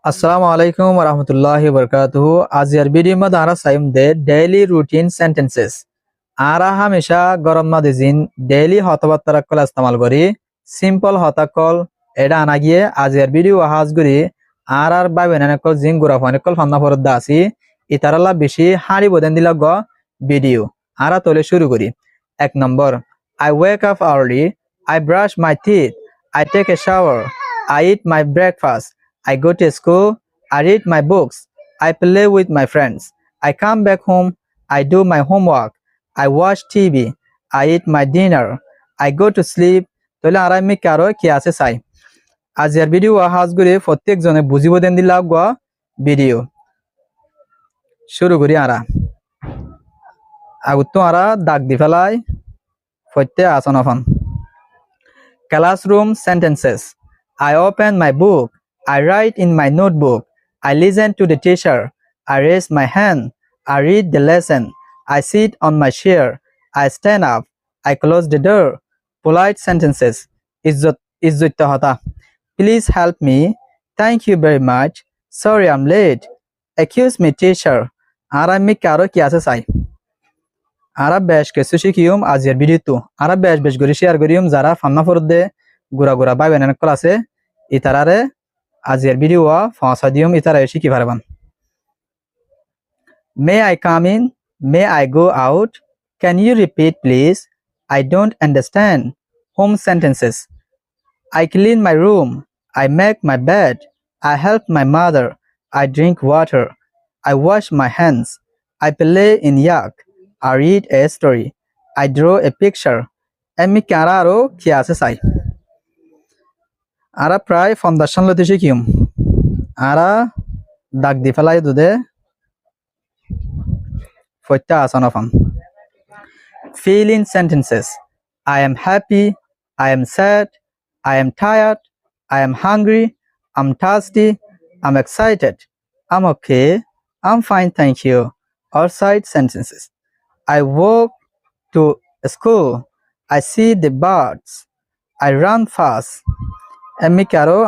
Assalamu alaikum warahmatullahi wabarakatuh. आज यार video में दारा साइम दे डेली रूटीन सेंटेंसेस आरा हमेशा गरम ना दिन डेली हतबात तरक्कल इस्तेमाल करी सिंपल हताकल एडा आना गिए आज यार वीडियो आहाज गुरी आर बाबे नानकल जिन गुरा फानकल फान्ना फरद दासी इताराला बेशी हाड़ी बदन दिला गो वीडियो आरा तोले शुरू करी एक number I wake up early, I brush my teeth, I take a shower, I eat my breakfast, I go to school, I read my books, I play with my friends, I come back home, I do my homework, I watch TV, I eat my dinner, I go to sleep. তাহলে আর আমি কারো কি আছে চাই আজ এর video আহাজ করে প্রত্যেক জনে বুঝিব দেন দিলা গো ভিডিও শুরু করি আরা আগত আরা দাগ দি ফেলাই প্রত্যেক আসন অফন Classroom sentences. I open my book. I write in my notebook. I listen to the teacher. I raise my hand. I read the lesson. I sit on my chair. I stand up. I close the door. Polite sentences. Izzat hota. Please help me. Thank you very much. Sorry I'm late. Excuse me teacher. Arami karo ki ase sai. আরা বেশ কিছু শিখিয়ম আজের ভিডিওতে আরা বেশ করে share করিয়ম যারা ফান্না ফরদে গুরা ভাই বোনের ক্লাসে ইতারারে আজের ভিডিও ফাঁসা দিয়ম ইতারা শিখি পারবান May I come in? May I go out? Can you repeat please? I don't understand. Home sentences. I clean my room. I make my bed. I help my mother. I drink water. I wash my hands. I play in yak. I read a story. I draw a picture. Emi kararo ki ase sai. Ara pray foundation loti shikium. Ara dag di falai dude. Foita asanofan. Feeling sentences. I am happy. I am sad. I am tired. I am hungry. I'm thirsty. I'm excited. I'm okay. I'm fine, thank you. Outside sentences. I walk to school. I see the birds. I run fast. Emi karo